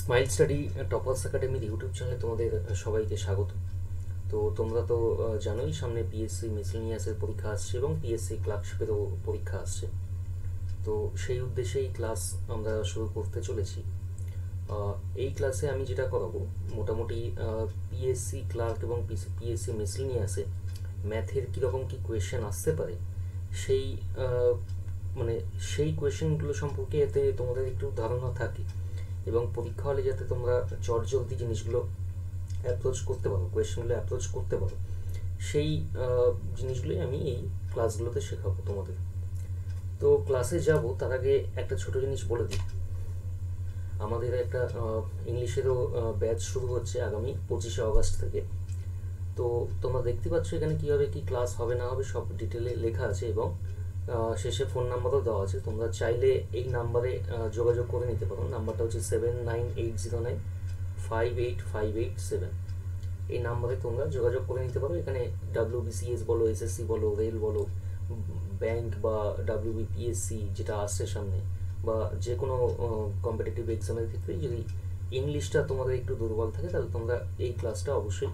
Smile study toppers একাডেমির YouTube চ্যানেলে তোমাদের সবাইকে স্বাগত। তো তোমরা তো জানোই সামনে পিএসসি মিসেলেনিয়াসের পরীক্ষা আসছে এবং পিএসসি ক্লার্কশিপেরও পরীক্ষা আসছে। তো সেই উদ্দেশ্যেই ক্লাস আমরা শুরু করতে চলেছি। এই ক্লাসে আমি যেটা করাবো মোটামুটি পিএসসি ক্লার্ক এবং পিএসসি মিসেলেনিয়াসে ম্যাথের কীরকম কী কোয়েশ্চেন আসতে পারে সেই মানে সেই কোয়েশ্চেনগুলো সম্পর্কে এতে তোমাদের একটু ধারণা থাকে এবং পরীক্ষা হলে যাতে তোমরা চটজলদি জিনিসগুলো অ্যাপ্রোচ করতে পারো, কোয়েশ্চেনগুলো অ্যাপ্রোচ করতে পারো, সেই জিনিসগুলোই আমি এই ক্লাসগুলোতে শেখাবো তোমাদের। তো ক্লাসে যাব তার আগে একটা ছোট জিনিস বলে দিই। আমাদের একটা ইংলিশেরও ব্যাচ শুরু হচ্ছে আগামী 25শে আগস্ট থেকে। তো তোমরা দেখতে পাচ্ছ এখানে কীভাবে কী ক্লাস হবে না হবে সব ডিটেলে লেখা আছে এবং শেষে ফোন নাম্বারও দেওয়া আছে। তোমরা চাইলে এই নাম্বারে যোগাযোগ করে নিতে পারো। নাম্বারটা হচ্ছে 7980958587। এই নাম্বারে তোমরা যোগাযোগ করে নিতে পারো। এখানে WBCS বলো, SSC বলো, রেল বলো, ব্যাংক বা WBPSC যেটা আসছে সামনে, বা যে কোনো কম্পিটিটিভ এক্সামের ক্ষেত্রে যদি ইংলিশটা তোমাদের একটু দুর্বল থাকে তাহলে তোমরা এই ক্লাসটা অবশ্যই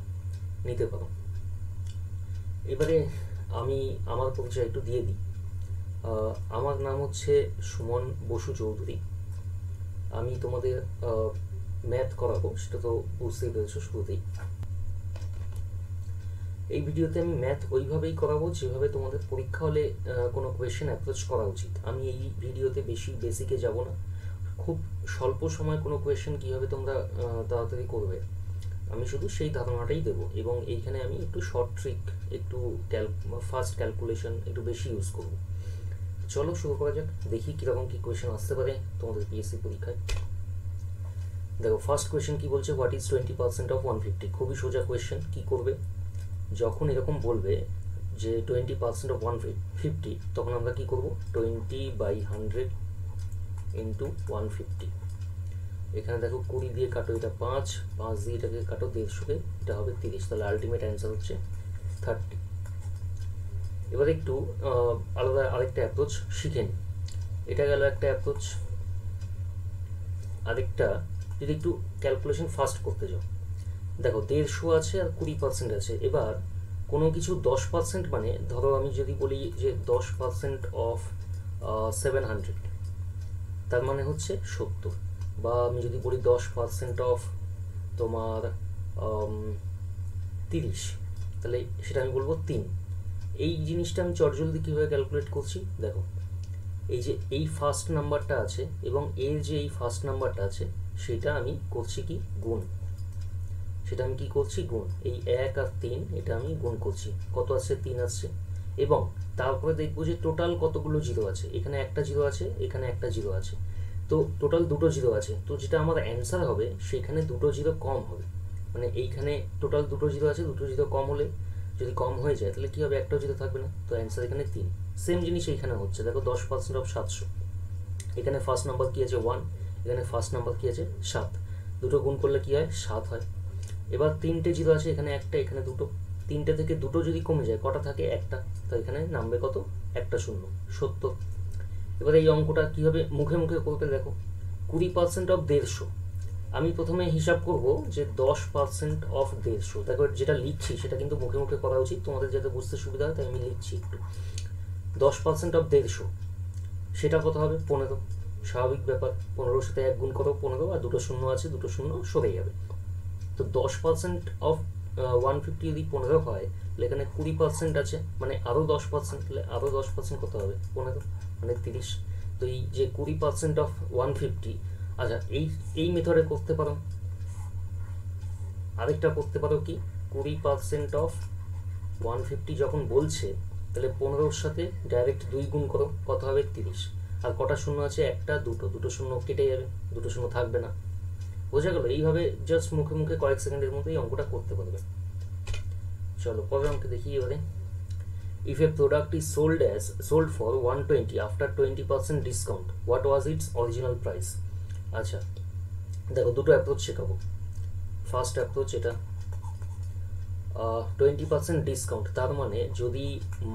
নিতে পারো। এবারে আমি আমার পরিচয় একটু দিয়ে দিই। আমার নাম হচ্ছে সুমন বসু চৌধুরী। আমি তোমাদের ম্যাথ করাবো, সেটা তো বুঝতেই পেরেছো শুরুতেই। এই ভিডিওতে আমি ম্যাথ ওইভাবেই করাবো যেভাবে তোমাদের পরীক্ষা হলে কোনো কোয়েশ্চেন অ্যাপ্রোচ করা উচিত। আমি এই ভিডিওতে বেশি বেসিকে যাব না। খুব স্বল্প সময় কোনো কোয়েশ্চেন কীভাবে তোমরা তাড়াতাড়ি করবে আমি শুধু সেই ধারণাটাই দেবো, এবং এইখানে আমি একটু শর্ট ট্রিক, একটু ফাস্ট ক্যালকুলেশন একটু বেশি ইউজ করবো। চলো শুরু করা যাক, দেখি কীরকম কী কোয়েশ্চেন আসতে পারে তোমাদের পিএসসি পরীক্ষায়। দেখো ফার্স্ট কোয়েশ্চেন কী বলছে, হোয়াট ইজ 20% অফ 150। খুবই সোজা কোয়েশ্চেন। কী করবে, যখন এরকম বলবে যে 20% অফ 150 তখন আমরা কী করবো, 20/100 ইন্টু 150। এখানে দেখো 20 দিয়ে কাটো, এটা 5 দিয়ে এটাকে কাটো 150-কে, এটা হবে 30। তাহলে আলটিমেট অ্যান্সার হচ্ছে 30। এবার একটু আলাদা আরেকটা অ্যাপ্রোচ শিখে নিই। এটা গেল একটা অ্যাপ্রোচ। আরেকটা, যদি একটু ক্যালকুলেশন ফাস্ট করতে যাও, দেখো 150 আছে আর 20% আছে। এবার কোনো কিছু 10% মানে ধরো আমি যদি বলি যে 10% অফ 700, তার মানে হচ্ছে 70। বা আমি যদি বলি 10% অফ তোমার 30, তাহলে সেটা আমি বলবো 3। এই জিনিসটা আমি চটজলদি কীভাবে ক্যালকুলেট করছি, দেখো এই যে এই ফার্স্ট নাম্বারটা আছে এবং এর যে এই ফার্স্ট নাম্বারটা আছে সেটা আমি করছি কি গুণ। সেটা আমি কি করছি গুণ। এই 1 আর 3 এটা আমি গুণ করছি। কত আসছে, 3 আসছে। এবং তারপরে দেখবো যে টোটাল কতগুলো জিরো আছে। এখানে একটা জিরো আছে, এখানে একটা জিরো আছে, তো টোটাল দুটো জিরো আছে। তো যেটা আমার অ্যান্সার হবে সেখানে দুটো জিরো কম হবে। মানে এইখানে টোটাল দুটো জিরো আছে, দুটো জিরো কম হলে, যদি কম হয়ে যায় তাহলে কী হবে, একটাও জিরো থাকবে না। তো অ্যান্সার এখানে 3। সেম জিনিস এইখানে হচ্ছে। দেখো 10% অফ 700, এখানে ফার্স্ট নাম্বার কী আছে 1, এখানে ফার্স্ট নাম্বার কী আছে 7। দুটো গুণ করলে কী হয়, 7 হয়। এবার 3টে জিরো আছে, এখানে একটা, এখানে দুটো। 3টে থেকে দুটো যদি কমে যায় কটা থাকে, একটা। তো এখানে নামবে কত, একটা শূন্য, 70। এবার এই অঙ্কটা কীভাবে মুখে মুখে করতে, দেখো 20% অফ 150। আমি প্রথমে হিসাব করব যে 10% অফ 150। দেখো যেটা লিখছি সেটা কিন্তু মুখে মুখে করা উচিত, তোমাদের যাতে বুঝতে সুবিধা হয় তাই আমি লিখছি একটু। 10% অফ 150 সেটা কত হবে, 15। স্বাভাবিক ব্যাপার, 15 সাথে 1 গুণ করো 15, আর দুটো শূন্য আছে, দুটো শূন্য সরে যাবে। তো 10% অফ 150 যদি 15 হয় তাহলে এখানে 20% আছে, মানে আরও 10%, তাহলে আরও 10% কত হবে, 15, মানে 30। তো এই যে 20% অফ 150, আচ্ছা এই মেথডে করতে পারো। আরেকটা করতে পারো কি, 20% অফ 150 যখন বলছে তাহলে 15-র সাথে ডাইরেক্ট 2 গুণ করো, কত হবে 30। আর কটা শূন্য আছে, একটা, দুটো শূন্য কেটে যাবে, দুটো শূন্য থাকবে না। বোঝা গেল? এইভাবে জাস্ট মুখে মুখে কয়েক সেকেন্ডের মধ্যে এই অঙ্কটা করতে পারবে। চলো পরের অঙ্কে দেখি এবারে। If A product is sold for 120 after 20% discount, what was it's original price. আচ্ছা দেখো দুটো অ্যাপ্রোচ শেখাবো। ফার্স্ট অ্যাপ্রোচ এটা, 20% ডিসকাউন্ট, তার মানে যদি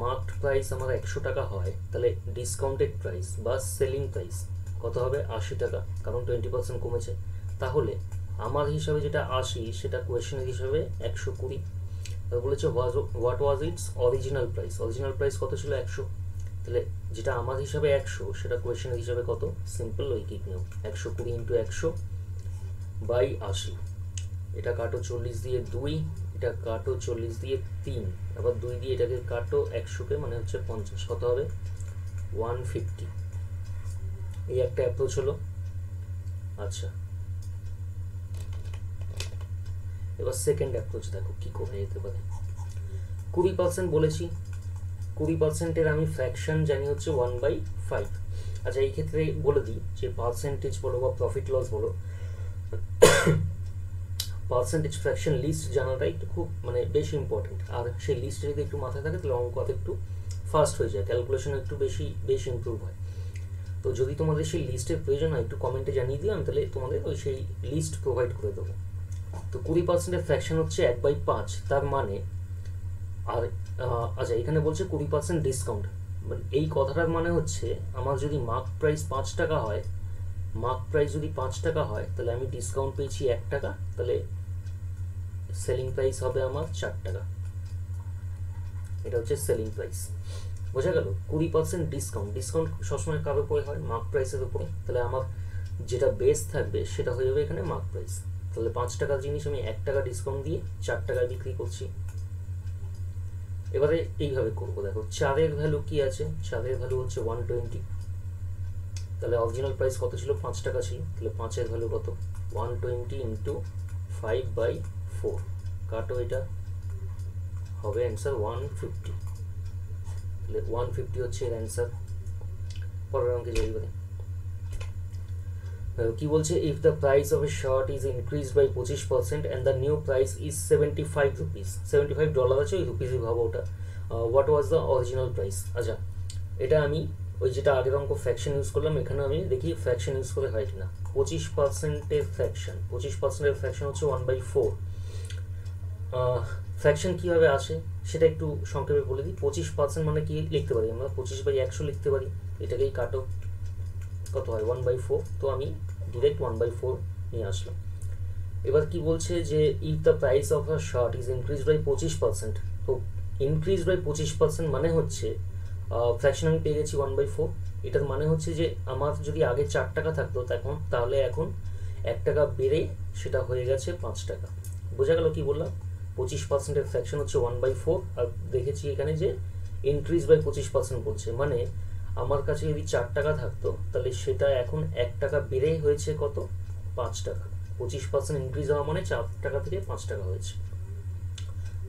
মার্কড প্রাইস আমার 100 টাকা হয় তাহলে ডিসকাউন্টেড প্রাইস বা সেলিং প্রাইস কত হবে, 80 টাকা, কারণ 20% কমেছে। তাহলে আমার হিসাবে যেটা 80 সেটা কোয়েশ্চেনের হিসাবে 120। বলেছে what was it's original price, original price কত ছিল 100, তাহলে যেটা আমার হিসাবে 100 সেটা কোয়েশ্চেনের হিসাবে কত, সিম্পল ঐকিক নিয়ম 120 ইন্টু 100 বাই 80। এটা কাটো 40 দিয়ে 2, এটা কাটো 40 দিয়ে 3, আবার 2 দিয়ে এটাকে কাটো 100কে, মানে হচ্ছে 50, কত হবে 150। এই একটা অ্যাপ্রোচ হলো। আচ্ছা, এবার সেকেন্ড অ্যাপ্রোচ দেখো কি করে যেতে পারে। 20% বলেছি, 20%-এর আমি ফ্র্যাকশন জানি হচ্ছে 1/5। আচ্ছা, এই ক্ষেত্রে বলে দিই যে পার্সেন্টেজ বলো বা প্রফিট লস বলো, পার্সেন্টেজ ফ্র্যাকশন লিস্ট জানাটাই একটু খুব মানে বেশি ইম্পর্টেন্ট। আর সেই লিস্টে যদি একটু মাথায় থাকে তাহলে অঙ্ক একটু ফাস্ট হয়ে যায়, ক্যালকুলেশন একটু বেশি ইম্প্রুভ হয়। তো যদি তোমাদের সেই লিস্টের প্রয়োজন হয় একটু কমেন্টে জানিয়ে দিও, আমি তাহলে তোমাদের ওই সেই লিস্ট প্রোভাইড করে দেবো। তো 20%-এর ফ্র্যাকশন হচ্ছে 1/5, তার মানে আর আচ্ছা এখানে বলছে 20% ডিসকাউন্ট, মানে এই কথাটার মানে হচ্ছে আমার যদি মার্ক প্রাইস 5 টাকা হয়, মার্ক প্রাইস যদি 5 টাকা হয় তাহলে আমি ডিসকাউন্ট পেয়েছি 1 টাকা, তাহলে সেলিং প্রাইস হবে আমার 4 টাকা। এটা হচ্ছে সেলিং প্রাইস, বোঝা গেল। 20% ডিসকাউন্ট, ডিসকাউন্ট সবসময় কার উপরে হয়, মার্ক প্রাইসের উপরে, তাহলে আমার যেটা বেস থাকবে সেটা হয়ে যাবে এখানে মার্ক প্রাইস। তাহলে 5 টাকার জিনিস আমি 1 টাকা ডিসকাউন্ট দিয়ে 4 টাকায় বিক্রি করছি। এবারে এইভাবে করবো, দেখো 4-এর ভ্যালু কি আছে, 4-এর ভ্যালু হচ্ছে 120, তাহলে অরিজিনাল প্রাইস কত ছিল, 5 টাকা ছিল, তাহলে 5-এর ভ্যালু কত 120 ইন্টু 5/4, কাটো, এটা হবে অ্যান্সার 150, তাহলে 150 হচ্ছে এর অ্যান্সার। পরের অঙ্কে যাই। এবারে কি বলছে, if the price of a shirt is increased by 25% and the new price is 75 rupees, $75 আছে, ওই রুপিসই ভাবো ওটা, what was the original price. আচ্ছা, এটা আমি ওই যেটা আগের অঙ্ক ফ্র্যাকশন ইউজ করলাম, এখানে আমি দেখি ফ্র্যাকশন ইউজ করে হয় কিনা। 25%-এর ফ্র্যাকশন, 25%-এর ফ্র্যাকশন হচ্ছে 1/4। ফ্র্যাকশন কীভাবে আসে সেটা একটু সংক্ষেপে বলে দিই। 25% মানে কি লিখতে পারি আমরা, 25/100 লিখতে পারি, এটাকেই কাটো, কত হয় 1/4, তো আমি ডিরেক্ট 1/4 নিয়ে আসলাম। এবার কি বলছে যে if the price of a shirt is increase by 25%, তো ইনক্রিজ বাই 25% মানে হচ্ছে ফ্র্যাকশন আমি পেয়ে গেছি 1/4, এটার মানে হচ্ছে যে আমার যদি আগে 4 টাকা থাকতো তাহলে এখন 1 টাকা বেড়ে সেটা হয়ে গেছে 5 টাকা। বোঝা গেল কি বললাম, 25%-এর ফ্র্যাকশন হচ্ছে 1/4, আর দেখেছি এখানে যে ইনক্রিজ বাই 25% বলছে, মানে আমার কাছে যদি 4 টাকা থাকতো তাহলে সেটা এখন 1 টাকা বেড়ে হয়েছে কত, 5 টাকা। 25% ইনক্রিজ হওয়া মানে 4 টাকা থেকে 5 টাকা হয়েছে।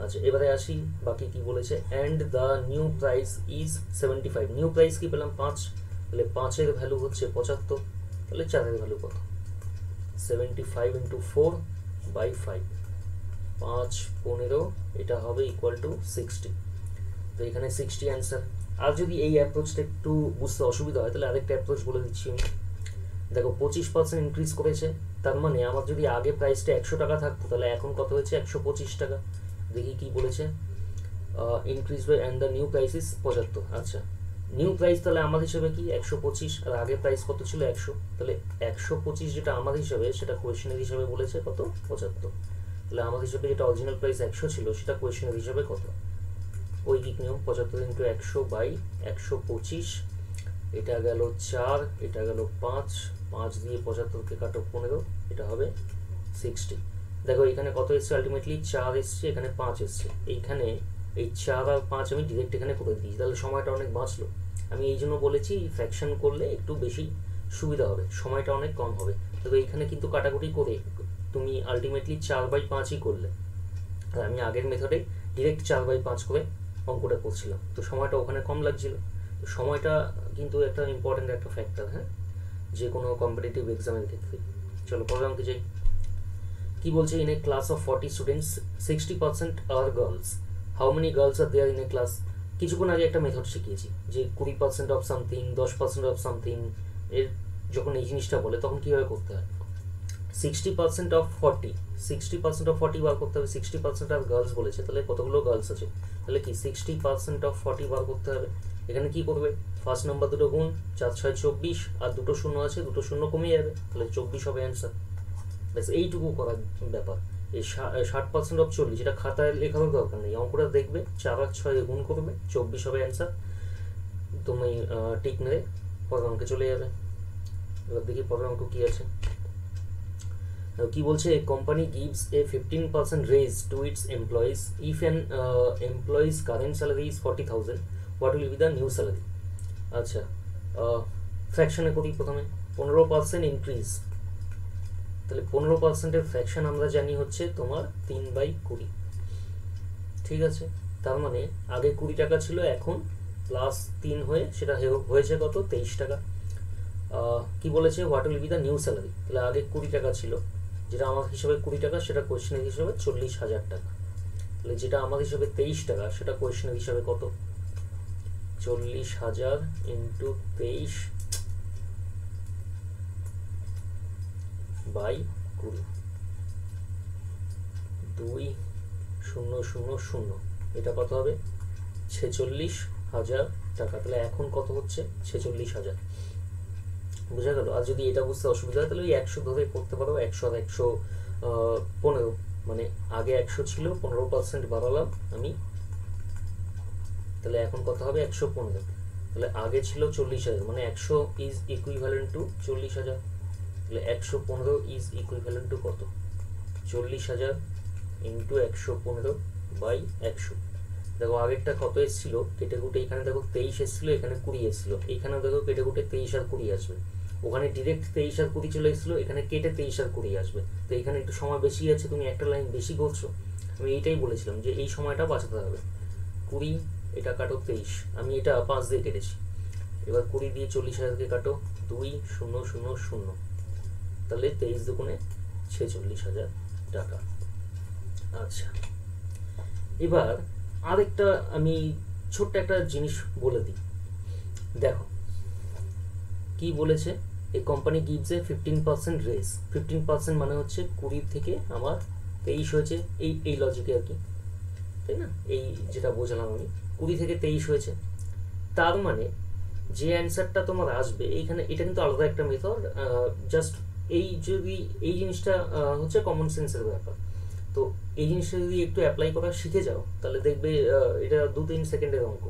আচ্ছা, এবারে আসি বাকি কি বলেছে, and the new price is 75, new price কি পেলাম 5, তাহলে 5-এর ভ্যালু হচ্ছে 75, তাহলে 4-এর ভ্যালু কত, 75 ইন্টু 4/5, 5 15, এটা হবে ইকুয়াল টু 60, তো এখানে 60 অ্যান্সার। আর যদি এই অ্যাপ্রোচটা একটু বুঝতে অসুবিধা হয় তাহলে আরেকটা অ্যাপ্রোচ বলে দিচ্ছি আমি। দেখো 25% ইনক্রিজ করেছে, তার মানে আমার যদি আগে প্রাইসটা 100 টাকা থাকতো তাহলে এখন কত হয়েছে 125 টাকা। দেখি কি বলেছে, increase by and the new price is 75। আচ্ছা, নিউ প্রাইস তাহলে আমার হিসাবে কি 125, আর আগে প্রাইস কত ছিল 100, তাহলে 125 যেটা আমার হিসাবে সেটা কোয়েশ্চেনের হিসাবে বলেছে কত 75, তাহলে আমার হিসাবে যেটা অরিজিনাল প্রাইস 100 ছিল সেটা কোয়েশ্চেনের হিসাবে কত, ঐকিক নিয়ম 75 ইন্টু 100/125, এটা গেল 4, এটা গেল 5, 5 দিয়ে 75কে কাটো 15, এটা হবে 60। দেখো এখানে কত এসছে, আলটিমেটলি 4 এসছে, এখানে 5 এসছে, এইখানে এই 4 আর 5 আমি ডিরেক্ট এখানে করে দিয়েছি, তাহলে সময়টা অনেক বাঁচলো। আমি এই জন্য বলেছি ফ্র্যাকশন করলে একটু বেশি সুবিধা হবে, সময়টা অনেক কম হবে। তবে এইখানে কিন্তু কাটাকুটি করে তুমি আলটিমেটলি 4/5ই করলে, আর আমি আগের মেথডে ডিরেক্ট 4/5 করে অঙ্কটা করছিলাম, তো সময়টা ওখানে কম লাগছিল। তো সময়টা কিন্তু একটা ইম্পর্টেন্ট একটা ফ্যাক্টর, হ্যাঁ, যে কোনো কম্পিটিটিভ এক্সামের ক্ষেত্রে। চলো পরের অঙ্কে যাই। কি বলছে, in a class of 40 students 60% are girls, how many girls are there in a class. কিছুক্ষণ আগে একটা মেথড শিখিয়েছি যে 20% অফ সামথিং, 10% অফ সামথিং, এর যখন এই জিনিসটা বলে তখন কীভাবে করতে হয়। 60% অফ 40, 60% অফ 40 বার করতে হবে, 60% আর গার্লস বলেছে, তাহলে কতগুলো গার্লস আছে, তাহলে কি 60% অফ 40 বার করতে হবে। এখানে কি করবে, ফার্স্ট নাম্বার দুটো গুণ, 4 6 24, আর দুটো শূন্য আছে, দুটো শূন্য কমে যাবে, তাহলে 24 হবে অ্যান্সার। ব্যাস এইটুকু করার ব্যাপার। এই 60% অফ 40, এটা খাতায় লেখারও দরকার নেই, অঙ্কটা দেখবে 4 আর 6 গুণ করবে, 24 হবে অ্যান্সার। তুমি টিক মেরে পরের অঙ্কে চলে যাবে। এবার দেখি পরের অঙ্ক কি আছে। কি বলছে, company gives a 15% raise to its employees if an employees current salary is 40,000, what will be the new salary. আচ্ছা, ফ্র্যাকশনে করি প্রথমে। 15% ইনক্রিজ, তাহলে 15%-এর ফ্র্যাকশন আমরা জানি হচ্ছে তোমার 3/20। ঠিক আছে, তার মানে আগে 20 টাকা ছিল, এখন প্লাস 3 হয়ে সেটা হয়েছে কত, 23 টাকা। কি বলেছে, what will be the new salary, তাহলে আগে 20 টাকা ছিল, যেটা আমার হিসাবে 20 টাকা, সেটা কোয়েশ্চেনের হিসাবে 40,000 টাকা। তাহলে যেটা আমার হিসাবে 23 টাকা, সেটা কোয়েশ্চেনের হিসাবে কত, 40,000 ইন্টু 23 বাই 20, 2000, এটা কত হবে, 46,000 টাকা। তাহলে এখন কত হচ্ছে, 46,000। বুঝা গেল? আর যদি এটা বুঝতে অসুবিধা হয় তাহলে ওই 100 ধরে করতে পারো, 100 আর 115, মানে আগে 100 ছিল, 15% বাড়ালাম আমি, তাহলে এখন কত হবে, 115। তাহলে আগে ছিল 40,000, মানে 100 ইজ ইকুইভ্যালেন্ট টু 40,000, তাহলে 115 ইজ ইকুইভ্যালেন্ট টু কত, 40,000 ইন্টু 115 বাই 100। দেখো আগেরটা কত এসেছিল কেটে কুটে, এখানে দেখো 23 এসেছিল, এখানে 20 এসেছিল, এখানে দেখো কেটে কুটে 23 আর 20 আসবে, ওখানে ডিরেক্ট 23 আর 20 চলে এসেছিল, এখানে কেটে 23 আর 20 আসবে। তো এখানে একটু সময় বেশি আছে, তুমি একটা লাইন বেশি করছো। আমি এইটাই বলেছিলাম যে এই সময়টা বাঁচাতে হবে। 20, এটা কাটো 23, আমি এটা 5 দিয়ে কেটেছি। এবার 20 দিয়ে 40,000কে কাটো, 2000, তাহলে 23 দুগুণে 46,000 টাকা। আচ্ছা, এবার আরেকটা আমি ছোট্ট একটা জিনিস বলে দিই। দেখো কি বলেছে, এই কোম্পানি গিভস এ 15% রেজ। 15% মানে হচ্ছে 20 থেকে আমার 23 হয়েছে, এই লজিকে আর কি, তাই না? এই যেটা বোঝালাম আমি, 20 থেকে 23 হয়েছে, তার মানে যে অ্যান্সারটা তোমার আসবে এইখানে, এটা কিন্তু আলাদা একটা মেথড, জাস্ট এই জিনিসটা হচ্ছে কমন সেন্সের ব্যাপার। তো এই জিনিসটা যদি একটু অ্যাপ্লাই করা শিখে যাও, তাহলে দেখবে এটা 2-3 সেকেন্ডের অঙ্ক।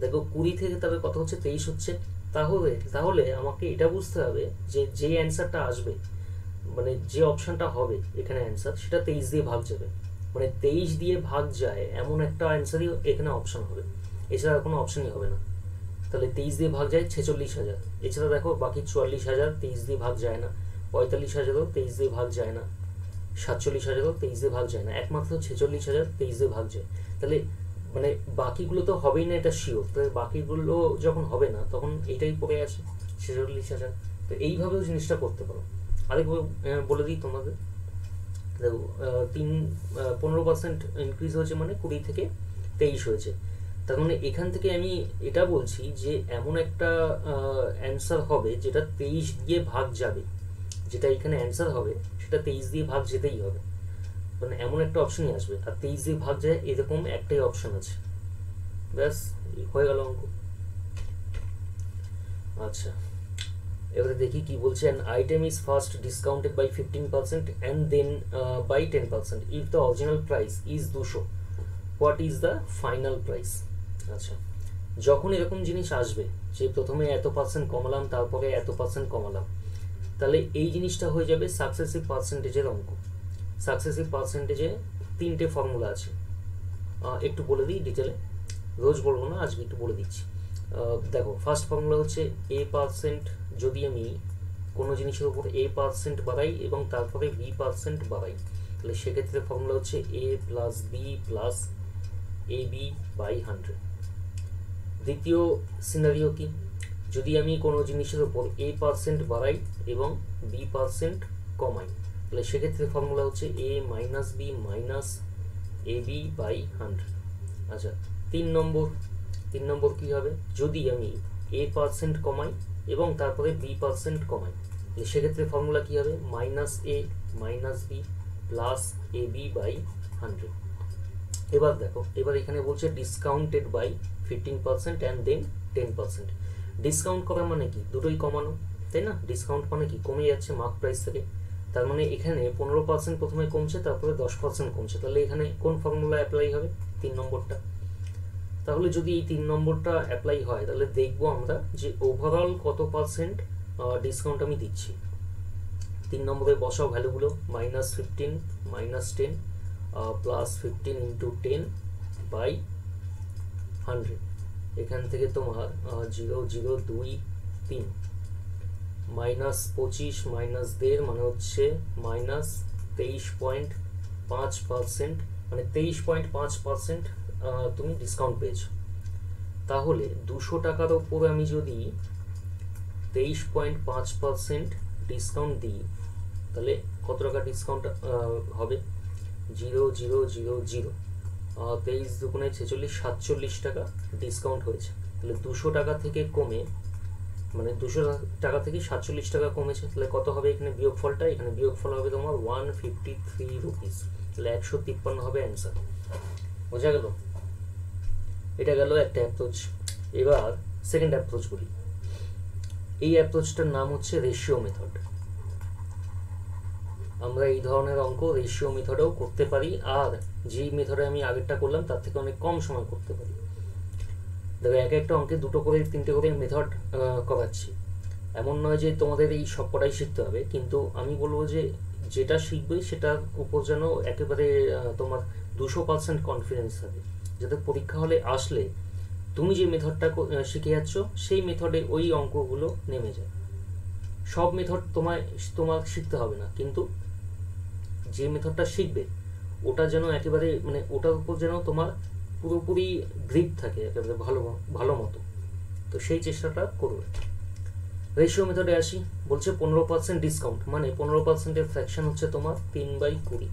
দেখো 20 থেকে তবে কত হচ্ছে, 23 হচ্ছে, তাহলে আমাকে এটা বুঝতে হবে যে অ্যান্সারটা আসবে, মানে যে অপশনটা হবে এখানে অ্যান্সার, সেটা 23 দিয়ে ভাগ যাবে, মানে 23 দিয়ে ভাগ যায় এমন একটা অ্যান্সারই এখানে অপশন হবে, এছাড়া কোনো অপশনই হবে না। তাহলে 23 দিয়ে ভাগ যায় 46,000, এছাড়া দেখো বাকি 44,000 23 দিয়ে ভাগ যায় না, 45,000ও 23 দিয়ে ভাগ যায় না, 47,000ও 23 দিয়ে ভাগ যায় না, একমাত্র 46,000 23 দিয়ে ভাগ যায়। তাহলে মানে বাকিগুলো তো হবেই না, এটা শিওর। তাহলে বাকিগুলো যখন হবে না, তখন এটাই পড়ে আছে 46,000। তো এইভাবেও জিনিসটা করতে পারো। আরেকবার বলে দিই তোমাদের, দেখো 15% ইনক্রিজ হয়েছে, মানে 20 থেকে 23 হয়েছে। তার মানে এখান থেকে আমি এটা বলছি যে এমন একটা অ্যান্সার হবে যেটা 23 দিয়ে ভাগ যাবে, যেটা এখানে অ্যান্সার হবে সেটা 23 দিয়ে ভাগ যেতেই হবে, মানে এমন একটা অপশনই আসবে। আর 23 দিয়ে ভাগ যায় এরকম একটাই অপশন আছে, ব্যাস হয়ে গেল অঙ্ক। আচ্ছা, এবারে দেখি কি বলছে, an item is first discounted by 15% and then by 10% if the original price is 200, what is the final price? আচ্ছা, যখন এরকম জিনিস আসবে যে প্রথমে এত পার্সেন্ট কমালাম, তারপরে এত পার্সেন্ট কমালাম, তাহলে এই জিনিসটা হয়ে যাবে সাকসেসিভ পার্সেন্টেজের অঙ্ক। সাকসেসিভ পার্সেন্টেজে 3টে ফর্মুলা আছে, একটু বলে দিই ডিটেলে, রোজ বলবো না, আজকে একটু বলে দিচ্ছি। দেখো ফার্স্ট ফর্মুলা হচ্ছে A%, যদি আমি কোনো জিনিসের উপর A% বাড়াই এবং তারপরে B% বাড়াই, তাহলে সেক্ষেত্রে ফর্মুলা হচ্ছে A plus B plus AB/100। দ্বিতীয় সিনারিও কি, যদি আমি কোনো জিনিসের উপর A% বাড়াই এবং B% কমাই, তাহলে সেক্ষেত্রে ফর্মুলা হচ্ছে A minus B minus AB/100। আচ্ছা, 3 নম্বর কি হবে, যদি আমি A% কমাই এবং তারপরে B% কমাই, সেক্ষেত্রে ফর্মুলা কি হবে, minus A minus B plus AB/100। এবার দেখো, এবার এখানে বলছে discounted by 15% and then 10%। Discount করা মানে কি, দুটোই কমানো, তাই না? ডিসকাউন্ট মানে কি, কমে যাচ্ছে মার্ক প্রাইস থেকে, তার মানে এখানে 15% প্রথমে কমছে, তারপরে 10% কমছে, তাহলে এখানে কোন ফর্মুলা অ্যাপ্লাই হবে? 3 নম্বরটা। তাহলে যদি এই 3 নম্বরটা অ্যাপ্লাই হয় তাহলে দেখবো আমরা যে ওভারঅল কত পার্সেন্ট ডিসকাউন্ট আমি দিচ্ছি। 3 নম্বরে বসাও ভ্যালুগুলো, -15 -10 +15 × 10 বাই 100। এখান থেকে তোমার 0 0 2 3 -25 -1.5 মানে হচ্ছে -23.5%, মানে 23.5% তুমি ডিসকাউন্ট পেয়েছো। তাহলে 200 টাকার ওপরে আমি যদি 23.5% ডিসকাউন্ট দিই তাহলে কত টাকা ডিসকাউন্ট হবে? 0 0 0 0 23 দুগুণে 46, 47 টাকা ডিসকাউন্ট হয়েছে। তাহলে 200 টাকা থেকে কমে, মানে 200 টাকা থেকে 47 টাকা কমেছে, তাহলে কত হবে এখানে বিয়োগফলটা? এখানে বিয়োগফল হবে তোমার 153 রুপিস, তাহলে 153 হবে অ্যান্সার। বোঝা গেল? এটা গেল একটা অ্যাপ্রোচ। এবার সেকেন্ড অ্যাপ্রোচ বলি। এই অ্যাপ্রোচটার নাম হচ্ছে রেশিও মেথড। আমরা এই ধরনের অঙ্ক রেশিও মেথডেও করতে পারি, আর যেই মেথডে আমি আগেরটা করলাম তার থেকে অনেক কম সময় করতে পারি। দেখো, এক একটা অঙ্কে 2টো করে 3টে করে মেথড করাচ্ছি। এমন নয় যে তোমাদের এই সবকটাই শিখতে হবে, কিন্তু আমি বলবো যে যেটা শিখবে সেটার উপর যেন একেবারে তোমার 200% কনফিডেন্স থাকে, যাতে পরীক্ষা হলে আসলে তুমি যে মেথডটা শিখে যাচ্ছ সেই মেথডে ওই অঙ্কগুলো নেমে যায়। সব মেথড তোমার শিখতে হবে না, কিন্তু যে মেথডটা শিখবে ওটা যেন একেবারে, মানে ওটার উপর যেন তোমার পুরোপুরি গ্রিপ থাকে একেবারে ভালো মতো। তো সেই চেষ্টাটা করবে। রেশিও মেথডে আসি। বলছে 15% ডিসকাউন্ট, মানে 15%-এর ফ্র্যাকশন হচ্ছে তোমার 3/20।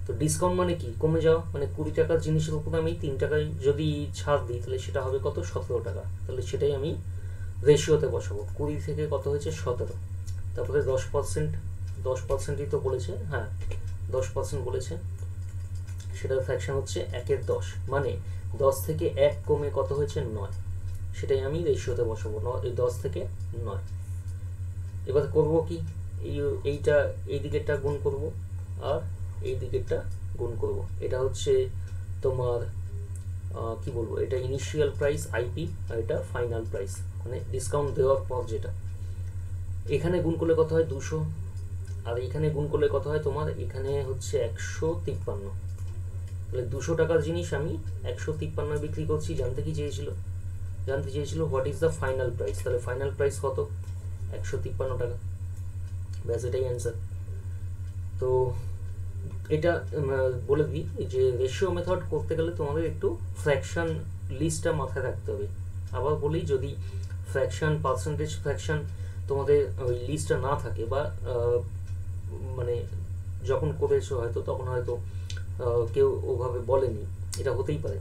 তো ডিসকাউন্ট মানে কি? কমে যাওয়া, মানে 20 টাকার জিনিসের উপর আমি 3 টাকায় যদি ছাড় দিই তাহলে সেটা হবে কত? 17 টাকা। তাহলে সেটাই আমি রেশিওতে বসাবো। 20 থেকে কত হয়েছে? 17। তারপরে 10%ই তো বলেছে, হ্যাঁ 10% বলেছে, সেটার ফ্র্যাকশন হচ্ছে 1/10, মানে 10 থেকে 1 কমে কত হয়েছে? 9। সেটাই আমি রেশিওতে বসাবো, 10 থেকে 9। এবার করব কি? এইটা এই দিকেরটা গুণ করব আর এই দিকেরটা গুণ করব। এটা হচ্ছে তোমার কি বলবো, এটা ইনিশিয়াল প্রাইস আইপি আর এটা ফাইনাল প্রাইস, মানে ডিসকাউন্ট দেওয়ার পর যেটা। এখানে গুণ করলে কত হয়? 200, আর এখানে গুণ করলে কত হয় তোমার? এখানে হচ্ছে 153। তাহলে 200 টাকার জিনিস আমি 153 বিক্রি করছি। জানতে চেয়েছিল what is the final price. তাহলে ফাইনাল প্রাইস কত? 153 টাকা। ব্যাস, এটাই অ্যান্সার। তো এটা বলে দিই যে রেশিও মেথড করতে গেলে তোমাদের একটু ফ্র্যাকশন লিস্টটা মাথায় রাখতে হবে। আবার বলি, যদি ফ্র্যাকশন, পার্সেন্টেজ ফ্র্যাকশন তোমাদের ওই লিস্টটা না থাকে, বা মানে যখন করেছো হয়তো তখন হয়তো কেউ ওভাবে বলেনি, এটা হতেই পারে,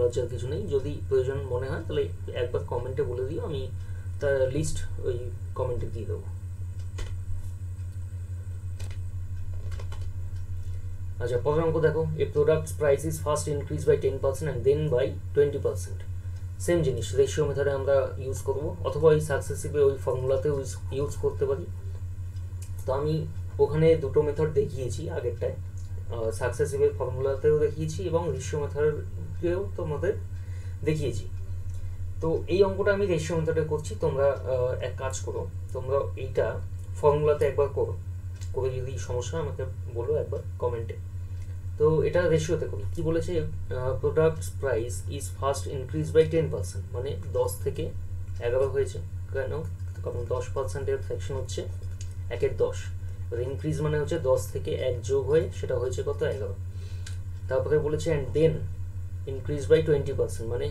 লজ্জার কিছু নেই। যদি প্রয়োজন মনে হয় তাহলে একবার কমেন্টে বলে দিও, আমি তার লিস্ট ওই কমেন্টে দিয়ে দেবো। আচ্ছা, পরের অঙ্ক দেখো। A products price is first increase by 10% and then by 20%। Same জিনিস রেশিও মেথডে আমরা ইউজ করব, অথবা ওই সাকসেসিভে ওই ফর্মুলাতেও ইউজ করতে পারি। তো আমি ওখানে দুটো মেথড দেখিয়েছি আগেরটায়, সাকসেসিভের ফর্মুলাতেও দেখিয়েছি এবং রেশিও মেথডেও তোমাদের দেখিয়েছি। তো এই অঙ্কটা আমি রেশিও মেথডে করছি। তোমরা এক কাজ করো, তোমরা এইটা ফর্মুলাতে একবার করে যদি সমস্যা আমাকে বলো একবার কমেন্টে। তো এটা রেশিওতে করি। কি বলেছে? Products price is first increase by 10%, মানে 10 থেকে 11 হয়েছে। কেন? কারণ 10%-এর ফ্র্যাকশন হচ্ছে 1/10। ইনক্রিজ মানে হচ্ছে 10 থেকে 1 যোগ হয়ে সেটা হয়েছে কত? 11। তারপরে বলেছে অ্যান্ড দেন ইনক্রিজ বাই 20%, মানে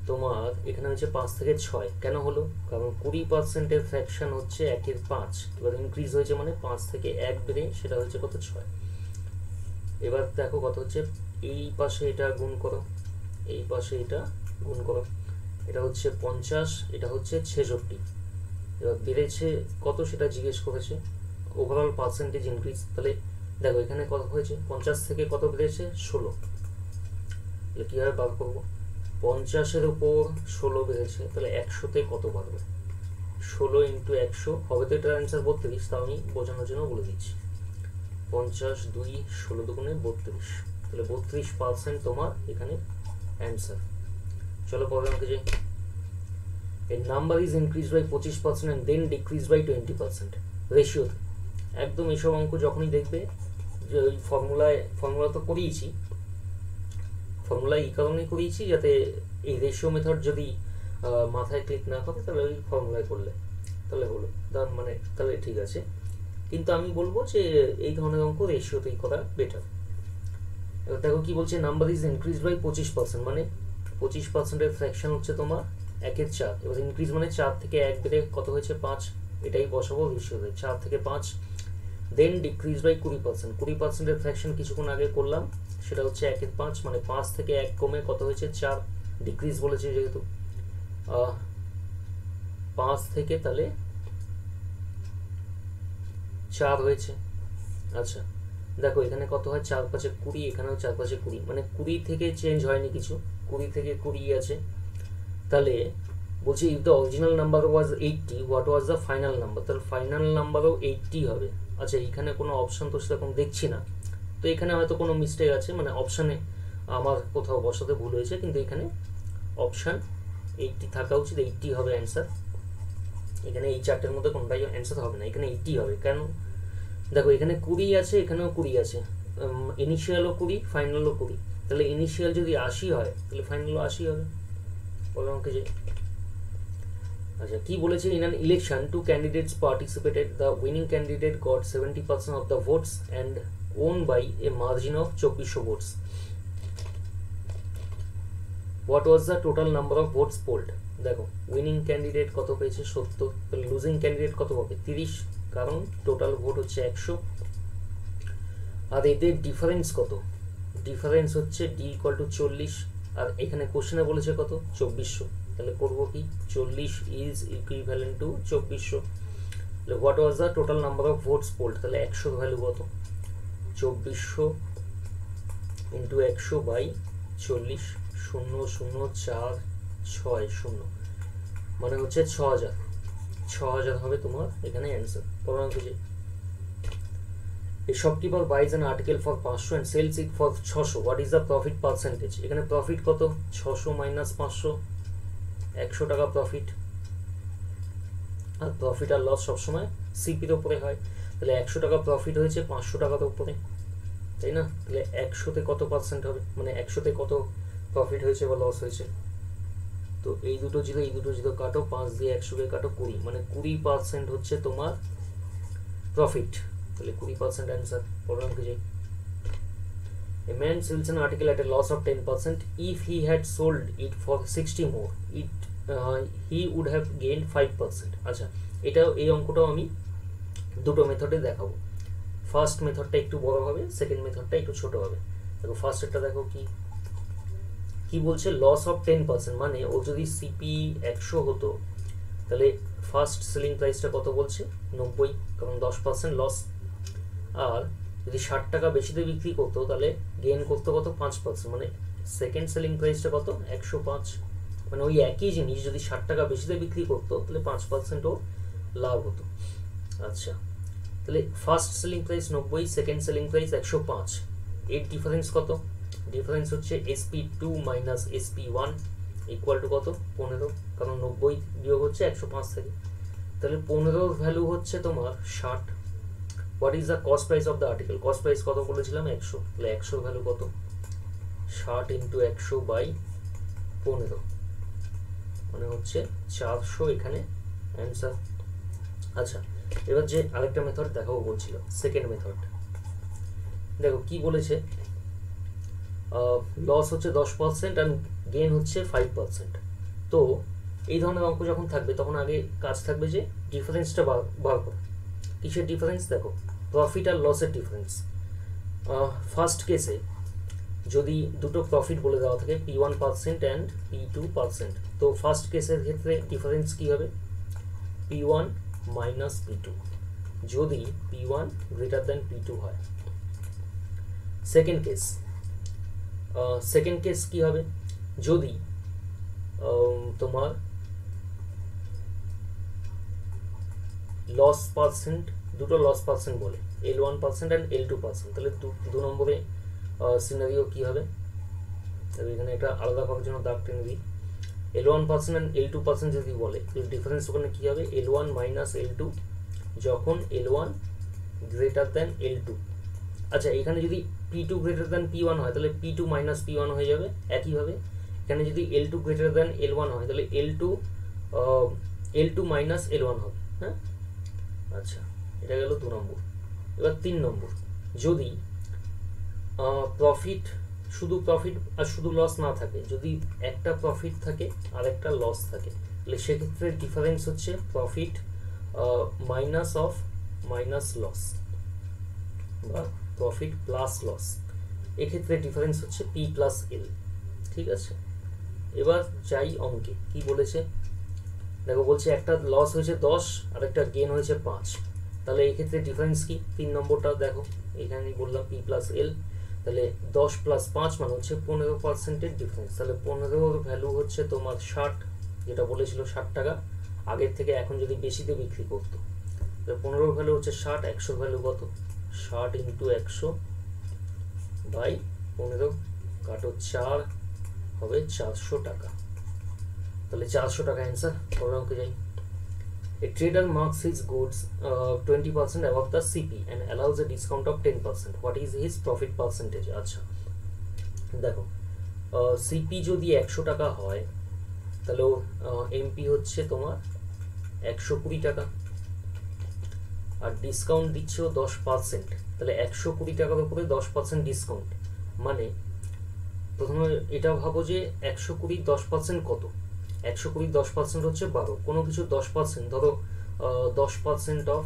তোমার এখানে হচ্ছে 5 থেকে 6। কেন হলো? কারণ 20%-এর ফ্র্যাকশন হচ্ছে 1/5। এবার ইনক্রিজ হয়েছে মানে 5 থেকে 1 বেড়ে সেটা হচ্ছে কত? 6। এবার দেখো কত হচ্ছে, এই পাশে এটা গুণ করো, এই পাশে এটা গুণ করো, এটা হচ্ছে 50, এটা হচ্ছে 66। এবার বেড়েছে কত সেটা জিজ্ঞেস করেছে, ওভারঅল পার্সেন্টেজ ইনক্রিজ। তাহলে দেখো এখানে কত হয়েছে, 50 থেকে কত বেড়েছে? 16। তাহলে কীভাবে বার করবো? 50-এর উপর 16 বেড়েছে, তাহলে 100-তে কত বাড়বে? 16 ইন্টু 100 হবে, তো এটার অ্যান্সার 32, তাও আমি বোঝানোর জন্য বলে দিচ্ছি। 50 2 16 দুগুণে 32, তাহলে 32% তোমার এখানে অ্যান্সার। চলো পরে আমাকে যে a number is increased by 25% and then decreased by 20% রেশিওতে। একদম এসব অঙ্ক যখনই দেখবে যে ওই ফর্মুলা তো করিয়েছি, ফর্মুলা এই কারণেই করিয়েছি যাতে এই রেশিও মেথড যদি মাথায় ক্লিক না করে তাহলে ওই ফর্মুলায় করলে তাহলে হলো মানে তাহলে ঠিক আছে। কিন্তু আমি বলবো যে এই ধরনের অঙ্ক রেশিওতেই করা বেটার। এবার দেখো কি বলছে, নাম্বার ইজ ইনক্রিজ বাই 25%, মানে 25%-এর ফ্র্যাকশন হচ্ছে তোমার 1/4। এবার ইনক্রিজ মানে 4 থেকে 1 বেড়ে কত হয়েছে 5, এটাই বসাবো রেশিওতে, 4 থেকে 5। দেন ডিক্রিজ বাই 20%, 20%-এর ফ্র্যাকশন কিছুক্ষণ আগে করলাম, সেটা হচ্ছে 1/5, মানে 5 থেকে 1 কমে কত হয়েছে 4, ডিক্রিজ বলেছে যেহেতু 5 থেকে তাহলে 4 হয়েছে। আচ্ছা দেখো এখানে কত হয়, 4 5 20, এখানেও 4 5 20, মানে 20 থেকে চেঞ্জ হয়নি কিছু, 20 থেকে 20 আছে। তাহলে বলছি if the original number was 80 what was the final number, তাহলে ফাইনাল নাম্বারও 80 হবে। আচ্ছা এখানে কোনো অপশান তো সেরকম দেখছি না, তো এখানে হয়তো কোনো মিস্টেক আছে, মানে অপশানে আমার কোথাও বসাতে ভুল হয়েছে, কিন্তু এখানে অপশান 80 থাকা উচিত, 80 হবে অ্যান্সার। এখানে এই চারটের মধ্যে কোনটাই অ্যান্সার হবে না, এখানে 80 হবে। কেন দেখো এখানে 20 আছে, এখানেও 20 আছে, ইনিশিয়ালও 20 ফাইনালও 20, তাহলে ইনিশিয়াল যদি 80 হয় তাহলে ফাইনালও 80 হবে। বলো আমাকে যে আচ্ছা কি বলেছে, in an election 2 candidates participated, the winning candidate got 70% of the votes and won by a margin of 2400 votes. What was the total number of votes polled? দেখো উইনিং ক্যান্ডিডেট কত পেয়েছে 70, তাহলে লুজিং ক্যান্ডিডেট কত পাবে 30, কারণ total vote হচ্ছে 100। আর এদের difference কত, ডিফারেন্স হচ্ছে ডি ইকুয়াল টু 40, আর এখানে কোশ্চেনে বলেছে কত 2400, তাহলে করবো কি 40 ইজ ইকুইভ্যালেন্ট টু 2400। তাহলে what was the total number of votes pooled, তাহলে 100 ভ্যালু কত 2400 ইন্টু 100 বাই 40, 00460, মানে হচ্ছে 6000 হবে তোমার এখানে অ্যান্সার। পড়ানো যে a shopkeeper buys an article for 500 and sells it for 600, what is the profit percentage? এখানে প্রফিট কত 600 মাইনাস 500, 100 টাকা প্রফিট, আর প্রফিট আর লস সবসময় সিপির উপরে হয়, তাহলে 100 টাকা প্রফিট হয়েছে 500 টাকার উপরে, তাই না? তাহলে 100-তে কত পার্সেন্ট হবে, মানে 100-তে কত প্রফিট হয়েছে বা লস হয়েছে, তো এই দুটো জিরো কাটো, 5 দিয়ে 100-কে কাটো 20, মানে 20% হচ্ছে তোমার প্রফিট, তাহলে 20% অ্যান্সার। পরের অঙ্কে যাই, a man sells an article at a loss of 10%, if he had sold it for 60 more he would have gained 5%। আচ্ছা এটাও এই অঙ্কটাও আমি দুটো মেথডে দেখাবো, ফার্স্ট মেথডটা একটু বড় হবে, সেকেন্ড মেথডটা একটু ছোট হবে। দেখো ফার্স্টেরটা দেখো কি বলছে, লস অফ 10%, মানে ও যদি সিপি 100 হতো তাহলে ফার্স্ট সেলিং প্রাইসটা কত বলছে 90, কারণ 10% লস, আর যদি 60 টাকা বেশিতে বিক্রি করতো তাহলে গেইন করতো কত 5%, মানে সেকেন্ড সেলিং প্রাইসটা কত 105, মানে ওই একই জিনিস যদি 60 টাকা বেশিতে বিক্রি করতো তাহলে 5% ও লাভ হতো। আচ্ছা তাহলে first selling price 90, second selling price 105, এর ডিফারেন্স কত, ডিফারেন্স হচ্ছে SP2 minus SP1 equal to কত 15, কারণ 90 বিয়োগ হচ্ছে 105 থেকে, তাহলে 15 ভ্যালু হচ্ছে তোমার 60। What is the cost price of the article, cost price কত বলেছিলাম 100, তাহলে 100 ভ্যালু কত 60 ইন্টু 100 বাই 15, মানে হচ্ছে 400 এখানে অ্যান্সার। আচ্ছা এবার যে আরেকটা মেথড দেখাবো বলছিল, সেকেন্ড মেথড, দেখো কি বলেছে, লস হচ্ছে 10% আর গেইন হচ্ছে 5%। তো এই ধরনের অঙ্ক যখন থাকবে তখন আগে কাজ থাকবে যে ডিফারেন্সটা বার করা। কিসের ডিফারেন্স, দেখো প্রফিট আর লসের ডিফারেন্স। ফার্স্ট কেসে যদি দুটো প্রফিট বলে দেওয়া থাকে P1% অ্যান্ড P2%, তো ফার্স্ট কেসের ক্ষেত্রে ডিফারেন্স কি হবে P1 মাইনাস P2, যদি P1 গ্রেটার দ্যান P2 হয়। সেকেন্ড কেস কি হবে, যদি তোমার লস পার্সেন্ট, দুটো লস পার্সেন্ট বলে, L1% অ্যান্ড L2%, তাহলে দু নম্বরে সিনারিও কী হবে, তাহলে এখানে একটা আলাদা করার জন্য দাগ টেনে দিই। L1% অ্যান্ড L2% যদি বলে, তাহলে ডিফারেন্স ওখানে কী হবে, L1 মাইনাস L2 যখন L1 গ্রেটার দ্যান L2। আচ্ছা, এখানে যদি P2 গ্রেটার দ্যান P1 হয় তাহলে P2 মাইনাস P1 হয়ে যাবে। একইভাবে এখানে যদি L2 গ্রেটার দ্যান L1 হয় তাহলে L2 মাইনাস L1 হবে। হ্যাঁ, আচ্ছা, এটা গেল 2 নম্বর। এবার 3 নম্বর, যদি প্রফিট, শুধু প্রফিট আর শুধু লস না থাকে, যদি একটা প্রফিট থাকে আর একটা লস থাকে, তাহলে সেক্ষেত্রে ডিফারেন্স হচ্ছে profit minus of minus loss বা প্রফিট প্লাস লস, এক্ষেত্রে ডিফারেন্স হচ্ছে P প্লাস L। ঠিক আছে, এবার যাই অঙ্কে কি বলেছে দেখো, বলছে একটা লস হয়েছে 10 আর একটা গেন হয়েছে 5, তাহলে এই ক্ষেত্রে ডিফারেন্স কি, 3 নম্বরটা দেখো, এখানে বললাম P প্লাস L, তাহলে 10 প্লাস 5 মানে হচ্ছে 15%-এর ডিফারেন্স। তাহলে 15-র ভ্যালু হচ্ছে তোমার 60, যেটা বলেছিল 60 টাকা, আগের থেকে এখন যদি বেশিতে বিক্রি করতো, তাহলে 15-র ভ্যালু হচ্ছে 60, 100-র ভ্যালু কত, 60 ইন্টু 100 বাই 15 কাটো 4 হবে 400 টাকা। তাহলে 400 টাকা অ্যান্সার। পরের অঙ্কে যাই। A trader marks his goods 20% above the CP and allows a discount of 10%. What is his profit percentage? আচ্ছা, দেখো, সিপি যদি 100 টাকা হয় তাহলে এমপি হচ্ছে তোমার 120 টাকা, আর ডিসকাউন্ট দিচ্ছে 10%, তাহলে 120 টাকার উপরে 10% ডিসকাউন্ট, মানে প্রথমে এটা ভাবো যে 120 10% কত, 120 10% হচ্ছে 12, কোনো কিছু 10%, ধরো 10% অফ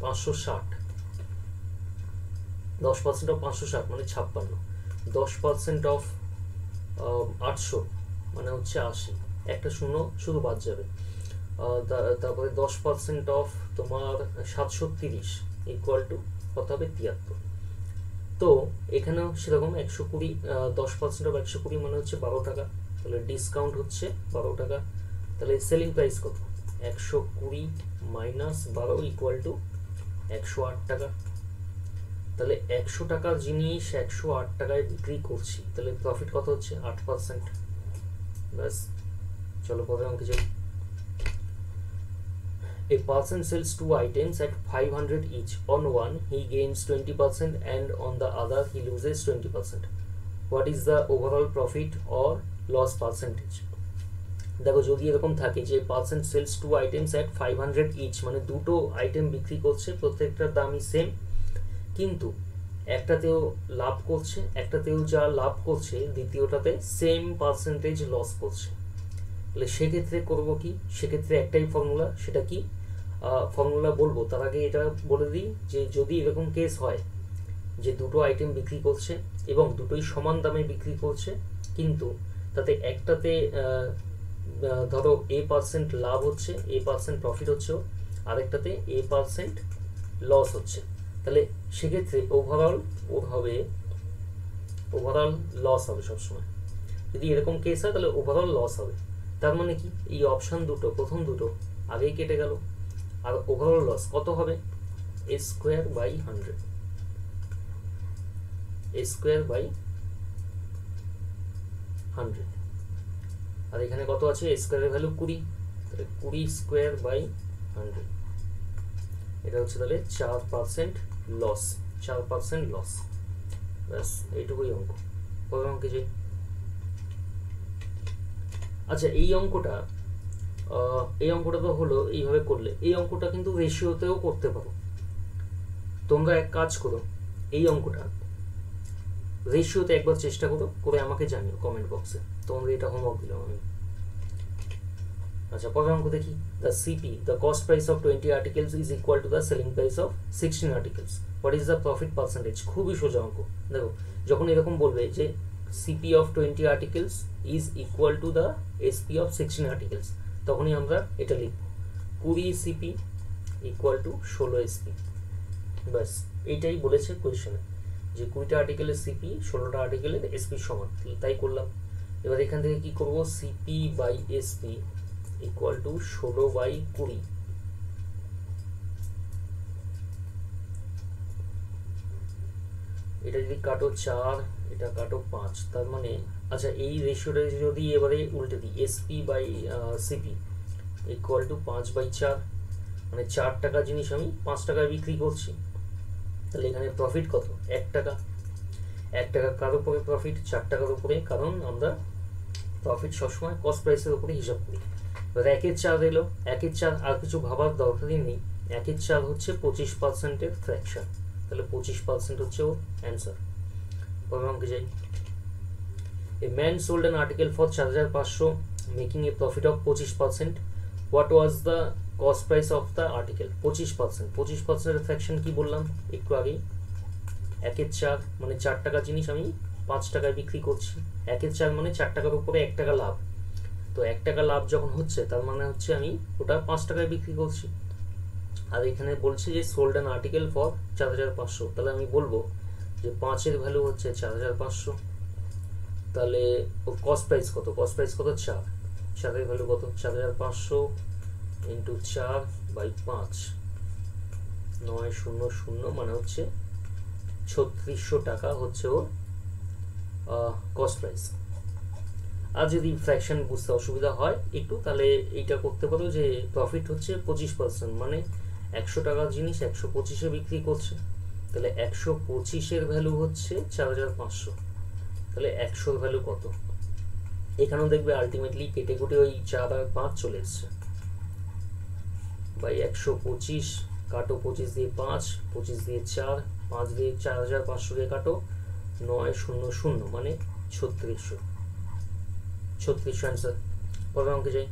560, 10% অফ 560 মানে 56, 10% অফ 800 মানে হচ্ছে 80, একটা শূন্য শুধু বাদ যাবে, তারপরে 10% অফ তোমার 730 ইকুয়াল টু কত হবে, 73। তো এখানেও সেরকম 120, 10% অফ 120 মানে হচ্ছে 12 টাকা, তাহলে ডিসকাউন্ট হচ্ছে 12 টাকা, তাহলে সেলিং প্রাইস কত, 120 মাইনাস 12 ইকুয়াল টু 108 টাকা। তাহলে 100 টাকার জিনিস 108 টাকায় বিক্রি করছি, তাহলে প্রফিট কত হচ্ছে, 8%। ব্যাস, চলো পরের অঙ্কে যাই। A person sells 2 items at 500 each. On one, he gains 20% and on the other, he loses 20%. What is the overall profit or loss percentage? দেখো, যদি এরকম থাকে যে person sales 2 items at 500 each, মানে দুটো আইটেম বিক্রি করছে, প্রত্যেকটার দামই সেম, কিন্তু একটাতেও লাভ করছে, একটাতেও যা লাভ করছে দ্বিতীয়টাতে সেম পার্সেন্টেজ লস করছে, তাহলে সেক্ষেত্রে করবো কি, সেক্ষেত্রে একটাই ফর্মুলা, সেটা কি ফর্মুলা বলবো তার আগে এটা বলে দিই যে যদি এরকম কেস হয় যে দুটো আইটেম বিক্রি করছে এবং দুটোই সমান দামে বিক্রি করছে, কিন্তু তাতে একটাতে ধরো A% লাভ হচ্ছে, A% প্রফিট হচ্ছে, আরেকটাতে A% লস হচ্ছে, তাহলে সেক্ষেত্রে ওভারঅল লস হবে সবসময়। যদি এরকম কেস হয় তাহলে ওভারঅল লস হবে। তার মানে কি, এই অপশান দুটো, প্রথম দুটো আগেই কেটে গেল, আর ওভারঅল লস কত হবে, a square by 100, a square by 100, আর এখানে কত আছে, a স্কোয়ারের ভ্যালু 20, তাহলে 20 স্কোয়ার বাই 100, এটা হচ্ছে তাহলে 4% লস, 4% লস। ব্যাস, এইটুকুই অঙ্ক। পরের অঙ্কে যাই। আচ্ছা, এই অঙ্কটা তো হলো এইভাবে করলে, এই অঙ্কটা কিন্তু রেশিওতেও করতে পারো। তোমরা এক কাজ করো, এই অঙ্কটা রেশিওতে একবার চেষ্টা করো, করে আমাকে জানিও কমেন্ট বক্সে, তোমাদের এটা হোমওয়ার্ক দিলাম আমি। আচ্ছা, পরের অঙ্ক দেখি। The CP, the cost price of 20 articles is equal to the selling price of 16 articles. What is the profit percentage? খুবই সোজা অঙ্ক। দেখো, যখন এরকম বলবে যে CP of 20 articles is equal to the SP of 16 articles, তখনই আমরা এটা লিখব 20 সিপি ইকুয়াল টু 16 এসপি। ব্যাস, এইটাই বলেছে কোয়েশ্চেনে, যে 20টা আর্টিকেলের সিপি 16টা আর্টিকেলের এসপি সমান, তাই করলাম। এবার এখান থেকে কি করব, CP by SP equal to 16/20 এটা যদি কাটো 4, এটা কাটো 5, তার মানে আচ্ছা এই রেশিওটা যদি এবারে উল্টে দিই, SP by CP equal to 5/4, মানে 4 টাকা জিনিস আমি 5 টাকায় বিক্রি করছি, তাহলে এখানে প্রফিট কত? 1 টাকা। 1 টাকা কার উপরে প্রফিট? 4 টাকার উপরে, কারণ আমরা প্রফিট সবসময় কস্ট প্রাইসের উপরে হিসাব করি। এবার 1/4 এলো, 1/4 আর কিছু ভাবার দরকারই নেই, 1/4 হচ্ছে 25%-এর ফ্র্যাকশন, তাহলে 25% হচ্ছে ওর অ্যান্সার। পরের অঙ্কে যাই। A man sold an article for 4,500 making a profit of 25%. What was the cost price of the article? 25%, 25%-এর fraction কি বললাম একটু আগেই, 1/4 মানে 4 টাকা জিনিস আমি 5 টাকায় বিক্রি করছি, 1/4 মানে 4 টাকার উপরে 1 টাকা লাভ, তো 1 টাকা লাভ যখন হচ্ছে তার মানে হচ্ছে আমি ওটা 5 টাকায় বিক্রি করছি। আর এখানে বলছে যে সোল্ড অ্যান আর্টিকেল ফর 4,500, তাহলে আমি বলবো যে 5-এর ভ্যালু হচ্ছে 4,500, তাহলে ওর কস্ট প্রাইস কত? কস্ট প্রাইস কত? 4, 4-এর ভ্যালু কত? 4,500 ইন্টু 4/5, 900 মানে হচ্ছে 3600 টাকা হচ্ছে ওর কস্ট প্রাইস। আর যদি ফ্র্যাকশন বুঝতে অসুবিধা হয় একটু, তাহলে এইটা করতে পারো যে প্রফিট হচ্ছে 25%, মানে 100 টাকার জিনিস 125-এ বিক্রি করছে, তাহলে 125-এর ভ্যালু হচ্ছে 4,500, তাহলে 100-র ভ্যালু কত? এখানেও দেখবে আলটিমেটলি কেটে কুটে ওই 4 আর 5 চলে এসছে, বাই 125 কাটো 25 দিয়ে 5, 25 দিয়ে 4, 5 দিয়ে 4,500-কে কাটো, 900 মানে 3600 অ্যান্সার। পরের অঙ্কে যাই।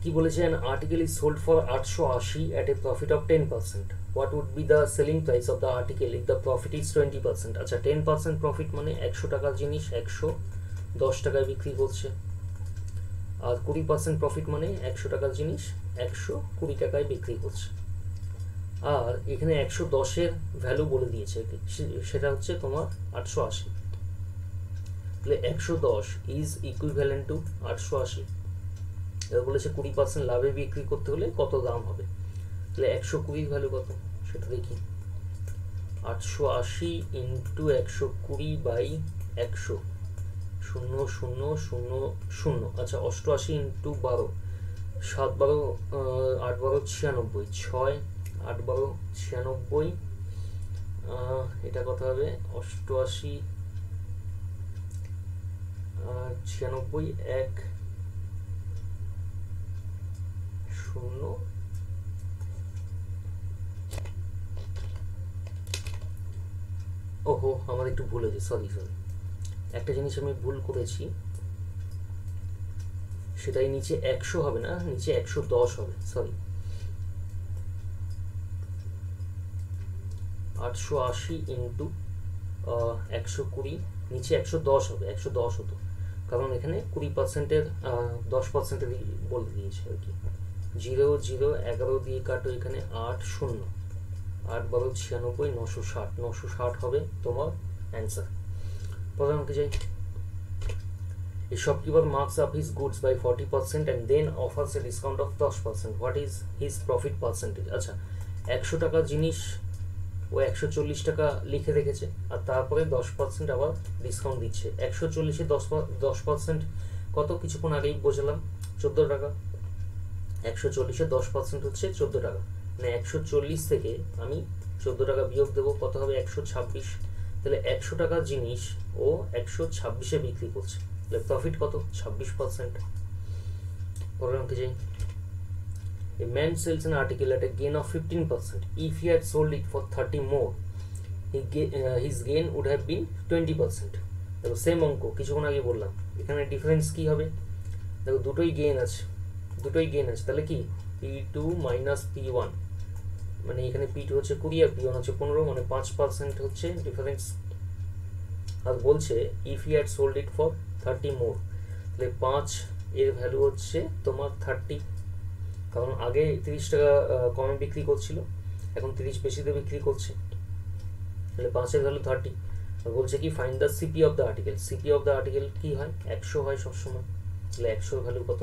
কি বলেছে? an article is sold for 880 at a profit of 10%. What would be the selling price of the article if the profit is 20%? আচ্ছা 10% প্রফিট মানে 100 টাকার জিনিস 110 টাকায় বিক্রি করছে, আর 20% প্রফিট মানে 100 টাকার জিনিস 120 টাকায় বিক্রি করছে। আর এখানে 110-এর ভ্যালু বলে দিয়েছে, সেটা হচ্ছে তোমার 880, তাহলে 110 ইজ ইকুইভ্যালেন্ট টু 880। এবার বলেছে 20% লাভে বিক্রি করতে হলে কত দাম হবে, তাহলে 120 ভ্যালু কত সেটা দেখি, 880 ইন্টু 120/100, 0000, আচ্ছা 88 ইন্টু 12, 7 12 8 12 96, 6 8 12 96, এটা কত হবে? 88 96 1 0, ওহো আমার একটু ভুল হয়েছে, সরি একটা জিনিস আমি ভুল করেছি, সেটাই নিচে 100 হবে না, নিচে 110 হবে, সরি 880 ইন্টু 120, নিচে 110 হবে, 110 হতো, কারণ এখানে 20%-এর 10%-এর বলে দিয়েছে আর কি। 0 0 11 দিয়ে কাটো, এখানে 8 0, 8 12 96, 960 হবে তোমার অ্যান্সার। পরের অঙ্কে যাই। A shopkeeper marks up his goods by 40% and then offers a discount of 10%. What is his profit percentage? আচ্ছা 100 টাকার জিনিস ও 140 টাকা লিখে রেখেছে, আর তারপরে 10% আবার ডিসকাউন্ট দিচ্ছে। 140-এ 10% কত? কিছুক্ষণ আগেই বোঝালাম 14 টাকা। 140-এ 10% হচ্ছে 14 টাকা, মানে 140 থেকে আমি 14 টাকা বিয়োগ দেবো, কত হবে? 126, তাহলে 100 টাকার জিনিস ও 126-এ বিক্রি করছে, তাহলে প্রফিট কত? 26%। পরের অঙ্কে যাই। A man sells an article at a gain of 15%. If he had sold it for 30 more, his gain would have been 20%. দেখো সেম অঙ্ক কিছুক্ষণ আগে বললাম, এখানে ডিফারেন্স কি হবে? দেখো দুটোই গেইন আছে, তাহলে কি P2 মাইনাস P1, মানে এখানে P2 হচ্ছে 20 আর P1 হচ্ছে 15, মানে 5% হচ্ছে ডিফারেন্স। আর বলছে if he had sold it for 30 more, তাহলে 5 এর ভ্যালু হচ্ছে তোমার 30, কারণ আগে 30 টাকা কমে বিক্রি করছিল, এখন 30 বেশিতে বিক্রি করছে, তাহলে 5-এর ভ্যালু 30। আর বলছে কি find the CP of the article. CP of the article কি হয়? 100 হয় সবসময়, তাহলে 100-এর ভ্যালু কত?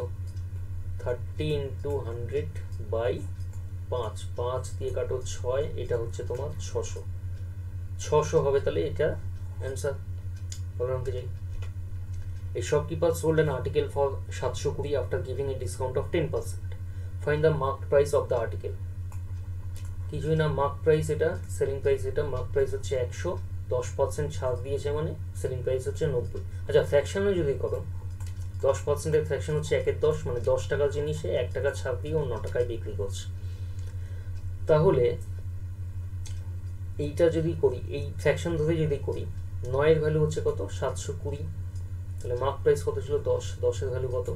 30 ইন্টু 100/5, 5 দিয়ে কাটো 6, এটা হচ্ছে তোমার 600, 600 হবে, তাহলে এটা অ্যান্সার। প্রোগ্রামকে যাই। A shopkeeper sold an article for 720 after giving a discount of 10%. Find the marked price of the article. কিছুই না, মার্ক প্রাইস এটা, সেলিং প্রাইস এটা। মার্ক প্রাইস হচ্ছে 100, 10% ছাড় দিয়েছে মানে সেলিং প্রাইস হচ্ছে 90। আচ্ছা, ফ্র্যাকশনও যদি করো, 10%-এর ফ্র্যাকশন হচ্ছে 1/10, মানে 10 টাকার জিনিসে 1 টাকা ছাড় দিয়ে 9 টাকায় বিক্রি করছে। তাহলে এইটা যদি করি, এই ফ্র্যাকশন ধরে যদি করি, 9-এর ভ্যালু হচ্ছে কত? 720। তাহলে মার্ক প্রাইস কত ছিল? 10। 10-এর ভ্যালু কত?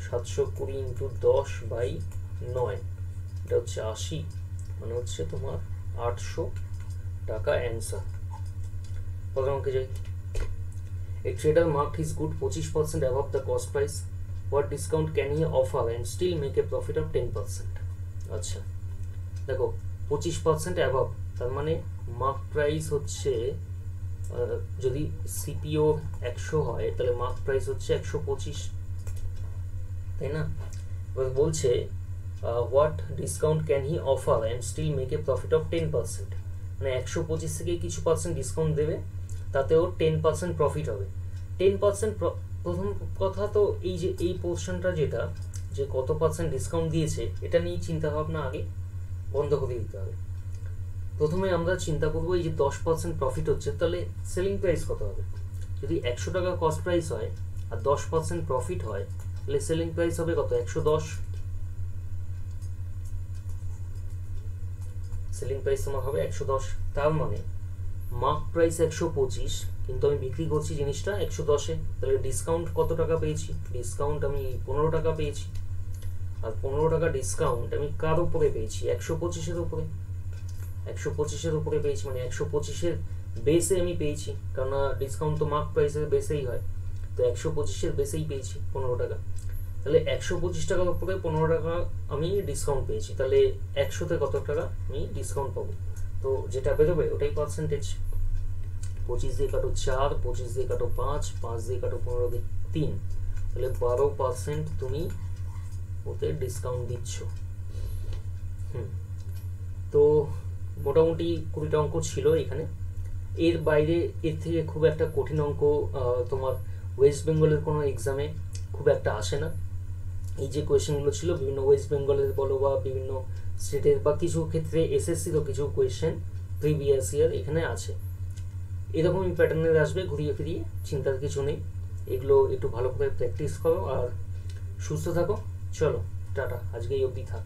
720 ইন্টু 10/9, এটা হচ্ছে 80, মানে হচ্ছে তোমার 800 টাকা অ্যান্সার। পরের অঙ্কে যাই। A trader marked his good 25% above the cost price. What discount can he offer and still make a profit of 10%? আচ্ছা, দেখো 25% অ্যাভাব, তার মানে মার্ক প্রাইস হচ্ছে, যদি সিপিও 100 হয় তাহলে মার্ক প্রাইস হচ্ছে 125, তাই না? এবার বলছে what discount can he offer and still make a profit of 10%, মানে 125 থেকে কিছু পার্সেন্ট ডিসকাউন্ট দেবে, তাতেও 10% প্রফিট হবে। 10%, প্রথম কথা তো এই যে এই পোর্শনটা যেটা, যে কত পার্সেন্ট ডিসকাউন্ট দিয়েছে, এটা নিয়ে চিন্তা ভাবনা আগে বন্ধ করে দিতে হবে। প্রথমে আমরা চিন্তা করবো এই যে 10% প্রফিট হচ্ছে, তাহলে সেলিং প্রাইস কত হবে? যদি 100 টাকা কস্ট প্রাইস হয় আর 10% প্রফিট হয়, তাহলে সেলিং প্রাইস হবে কত? 110। সেলিং প্রাইস তোমার হবে 110। তার মানে মার্ক প্রাইস 125, কিন্তু আমি বিক্রি করছি জিনিসটা 110-এ, তাহলে ডিসকাউন্ট কত টাকা পেয়েছি? ডিসকাউন্ট আমি 15 টাকা পেয়েছি। আর 15 টাকা ডিসকাউন্ট আমি কার উপরে পেয়েছি? 125-এর উপরে। 125-এর উপরে পেয়েছি, মানে 125-এর বেসে আমি পেয়েছি, কারণ ডিসকাউন্ট তো মার্ক প্রাইসের বেসেই হয়, তো 125-এর বেসেই পেয়েছি 15 টাকা। তাহলে 125 টাকার উপরে 15 টাকা আমি ডিসকাউন্ট পেয়েছি, তাহলে 100-তে কত টাকা আমি ডিসকাউন্ট পাবো? তো যেটা বেরোবে ওটাই পার্সেন্টেজ। 25 দিয়ে কাটো 4, 25 দিয়ে কাটো 5, 5 দিয়ে কাটো 15 দিয়ে 3, তাহলে 12% তুমি ওতে ডিসকাউন্ট দিচ্ছ। তো মোটামুটি 20টা অঙ্ক ছিল এখানে। এর বাইরে এর থেকে খুব একটা কঠিন অঙ্ক তোমার ওয়েস্ট বেঙ্গলের কোনো এক্সামে খুব একটা আসে না। এই যে কোয়েশ্চেনগুলো ছিল বিভিন্ন ওয়েস্ট বেঙ্গলের বলো বা বিভিন্ন স্টেটের, বা কিছু ক্ষেত্রে এসএসসিরও কিছু কোয়েশ্চেন প্রিভিয়াস ইয়ার এখানে আছে। এরকমই প্যাটার্নের আসবে ঘুরিয়ে ফিরিয়ে, চিন্তার কিছু নেই। এগুলো একটু ভালো করে প্র্যাকটিস করো আর সুস্থ থাকো। চলো টাটা, আজকে এই অবধি থাক।